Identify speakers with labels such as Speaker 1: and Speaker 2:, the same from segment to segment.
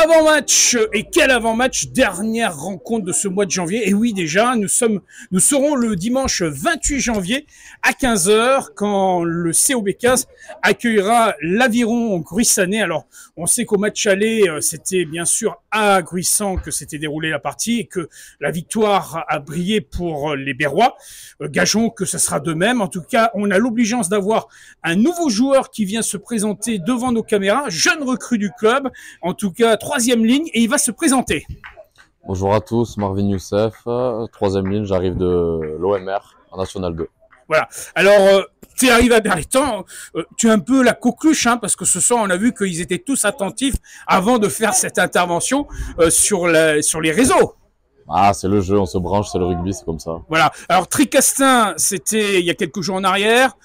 Speaker 1: Avant-match, et quel avant-match, dernière rencontre de ce mois de janvier. Et oui, déjà, nous serons le dimanche 28 janvier à 15 h quand le COB 15 accueillera l'Aviron Gruissanais. Alors, on sait qu'au match aller, c'était bien sûr à Gruissan que s'était déroulée la partie et que la victoire a brillé pour les Berrois. Gageons que ce sera de même. En tout cas, on a l'obligeance d'avoir un nouveau joueur qui vient se présenter devant nos caméras, jeune recrue du club, en tout cas troisième ligne, et il va se présenter.
Speaker 2: Bonjour à tous, Marvin Youssef, troisième ligne, j'arrive de l'OMR en National 2.
Speaker 1: Voilà. Alors, tu es arrivé à Berlétan, tu es un peu la coqueluche, hein, parce que ce soir, on a vu qu'ils étaient tous attentifs avant de faire cette intervention sur les réseaux.
Speaker 2: Ah, c'est le jeu, on se branche, c'est le rugby, c'est comme ça.
Speaker 1: Voilà. Alors, Tricastin, c'était il y a quelques jours en arrière.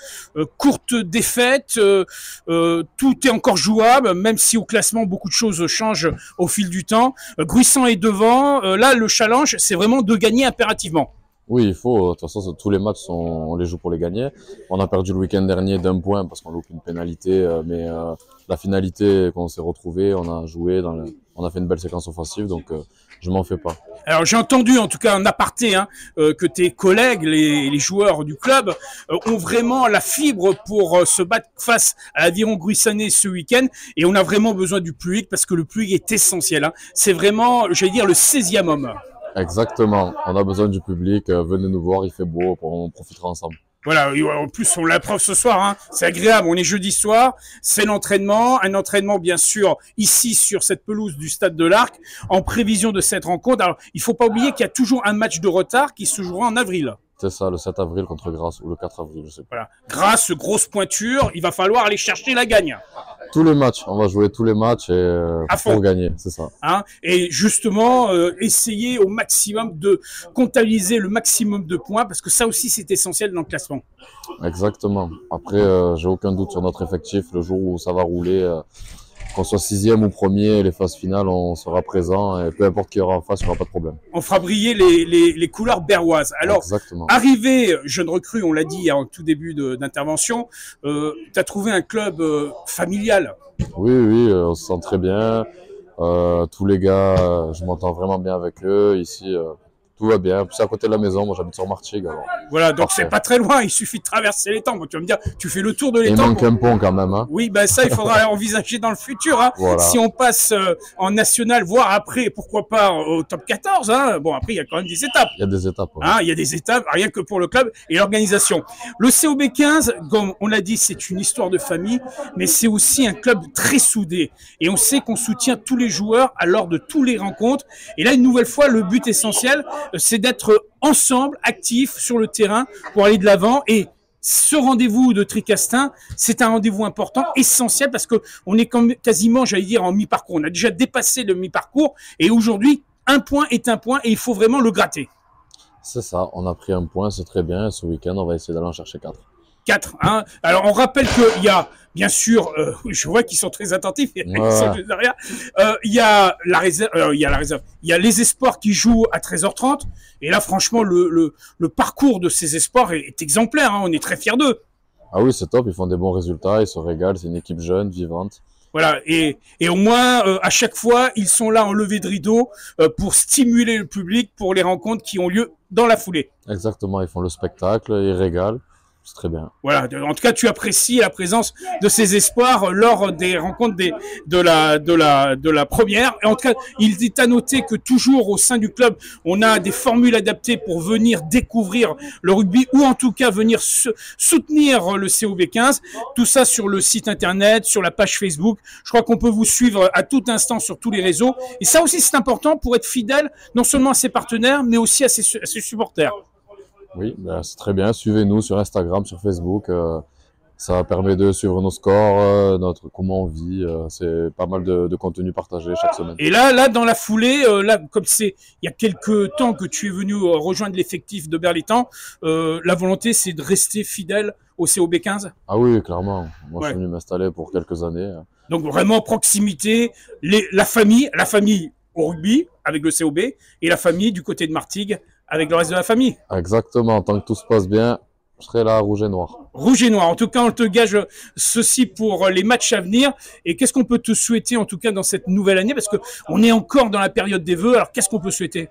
Speaker 1: Courte défaite. Tout est encore jouable, même si au classement, beaucoup de choses changent au fil du temps. Gruissan est devant. Là, le challenge, c'est vraiment de gagner impérativement.
Speaker 2: Oui, il faut. De toute façon, tous les matchs, on les joue pour les gagner. On a perdu le week-end dernier d'un point parce qu'on loupe une pénalité. Mais la finalité, quand on s'est retrouvés, on a joué, on a fait une belle séquence offensive. Donc, je m'en fais pas.
Speaker 1: Alors j'ai entendu en tout cas en aparté que tes collègues, les joueurs du club, ont vraiment la fibre pour se battre face à l'Aviron Gruissanais ce week-end, et on a vraiment besoin du public parce que le public est essentiel. Hein. C'est vraiment, j'allais dire, le 16e homme.
Speaker 2: Exactement, on a besoin du public, venez nous voir, il fait beau, on profitera ensemble.
Speaker 1: Voilà, en plus on l'a preuve ce soir, hein. C'est agréable, on est jeudi soir, c'est l'entraînement, un entraînement bien sûr ici sur cette pelouse du Stade de l'Arc, en prévision de cette rencontre. Alors il faut pas oublier qu'il y a toujours un match de retard qui se jouera en avril.
Speaker 2: C'est ça, le 7 avril contre Grasse, ou le 4 avril, je sais pas.
Speaker 1: Voilà, Grasse, grosse pointure, il va falloir aller chercher la gagne.
Speaker 2: Tous les matchs, on va jouer tous les matchs et pour gagner, c'est ça.
Speaker 1: Hein, et justement, essayer au maximum de comptabiliser le maximum de points, parce que ça aussi c'est essentiel dans le classement.
Speaker 2: Exactement. Après, j'ai aucun doute sur notre effectif. Le jour où ça va rouler, qu'on soit 6e ou 1er, les phases finales, on sera présent et peu importe qui aura en face, il n'y aura pas de problème.
Speaker 1: On fera briller les couleurs berroises. Alors,
Speaker 2: exactement.
Speaker 1: Arrivé jeune recrue, on l'a dit en tout début d'intervention, tu as trouvé un club familial.
Speaker 2: Oui, on se sent très bien. Tous les gars, je m'entends vraiment bien avec eux. Ici, tout va bien. C'est à côté de la maison. Moi, j'habite sur Martigues.
Speaker 1: Voilà, donc c'est pas très loin. Il suffit de traverser l'étang. Bon, tu vas me dire, tu fais le tour de l'étang.
Speaker 2: Il manque un pont quand même. Hein.
Speaker 1: Oui, ben ça, il faudra envisager dans le futur. Hein. Voilà. Si on passe en national, voire après, pourquoi pas au top 14. Hein. Bon, après, il y a quand même des étapes.
Speaker 2: Il y a des étapes. Ouais.
Speaker 1: Hein, il y a des étapes, rien que pour le club et l'organisation. Le COB 15, comme on l'a dit, c'est une histoire de famille, mais c'est aussi un club très soudé. Et on sait qu'on soutient tous les joueurs à l'heure de toutes les rencontres. Et là, une nouvelle fois, le but essentiel, c'est d'être ensemble, actifs sur le terrain pour aller de l'avant. Et ce rendez-vous de Tricastin, c'est un rendez-vous important, essentiel, parce que on est quasiment, j'allais dire, en mi-parcours. On a déjà dépassé le mi-parcours, et aujourd'hui, un point est un point, et il faut vraiment le gratter.
Speaker 2: C'est ça, on a pris un point, c'est très bien. Ce week-end, on va essayer d'aller en chercher 4.
Speaker 1: 4, hein. Alors, on rappelle qu'il y a, bien sûr, je vois qu'ils sont très attentifs, ils sont juste derrière. Il y a la réserve, il y a les espoirs qui jouent à 13h30. Et là, franchement, le parcours de ces espoirs est exemplaire, hein. On est très fiers d'eux.
Speaker 2: Ah oui, c'est top, ils font des bons résultats, ils se régalent, c'est une équipe jeune, vivante.
Speaker 1: Voilà, et au moins, à chaque fois, ils sont là en levée de rideau pour stimuler le public pour les rencontres qui ont lieu dans la foulée.
Speaker 2: Exactement, ils font le spectacle, ils régalent. C'est très bien.
Speaker 1: Voilà. En tout cas, tu apprécies la présence de ces espoirs lors des rencontres de la première. Et en tout cas, il est à noter que toujours au sein du club, on a des formules adaptées pour venir découvrir le rugby ou en tout cas venir soutenir le COB 15. Tout ça sur le site internet, sur la page Facebook. Je crois qu'on peut vous suivre à tout instant sur tous les réseaux. Et ça aussi, c'est important pour être fidèle non seulement à ses partenaires, mais aussi à ses supporters.
Speaker 2: Oui, ben c'est très bien. Suivez-nous sur Instagram, sur Facebook. Ça permet de suivre nos scores, comment on vit. C'est pas mal de contenu partagé chaque semaine.
Speaker 1: Et là, dans la foulée, comme c'est il y a quelques temps que tu es venu rejoindre l'effectif de Berlétan, la volonté, c'est de rester fidèle au COB 15.
Speaker 2: Ah oui, clairement. Moi, je suis venu m'installer pour quelques années.
Speaker 1: Donc vraiment proximité, la famille au rugby avec le COB et la famille du côté de Martigues avec le reste de la famille.
Speaker 2: Exactement. Tant que tout se passe bien, Je serai là, rouge et noir.
Speaker 1: Rouge et noir. En tout cas, on te gage ceci pour les matchs à venir. Et qu'est-ce qu'on peut te souhaiter, en tout cas, dans cette nouvelle année? Parce qu'on est encore dans la période des vœux. Alors, qu'est-ce qu'on peut souhaiter?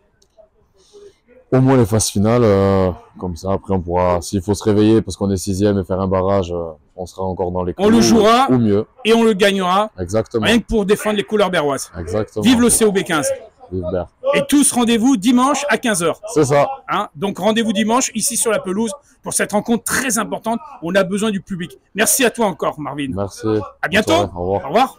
Speaker 2: Au moins les phases finales, comme ça, après on pourra, s'il faut se réveiller parce qu'on est 6e et faire un barrage, on sera encore dans les clous.
Speaker 1: On le jouera
Speaker 2: ou mieux.
Speaker 1: Et on le gagnera.
Speaker 2: Exactement.
Speaker 1: Rien que pour défendre les couleurs berroises.
Speaker 2: Exactement.
Speaker 1: Vive le COB 15.
Speaker 2: Vive Berre.
Speaker 1: Et tous rendez-vous dimanche à 15h.
Speaker 2: C'est ça.
Speaker 1: Hein, donc rendez-vous dimanche ici sur la pelouse pour cette rencontre très importante. On a besoin du public. Merci à toi encore, Marvin.
Speaker 2: Merci.
Speaker 1: À bientôt.
Speaker 2: Au revoir.
Speaker 1: Au revoir.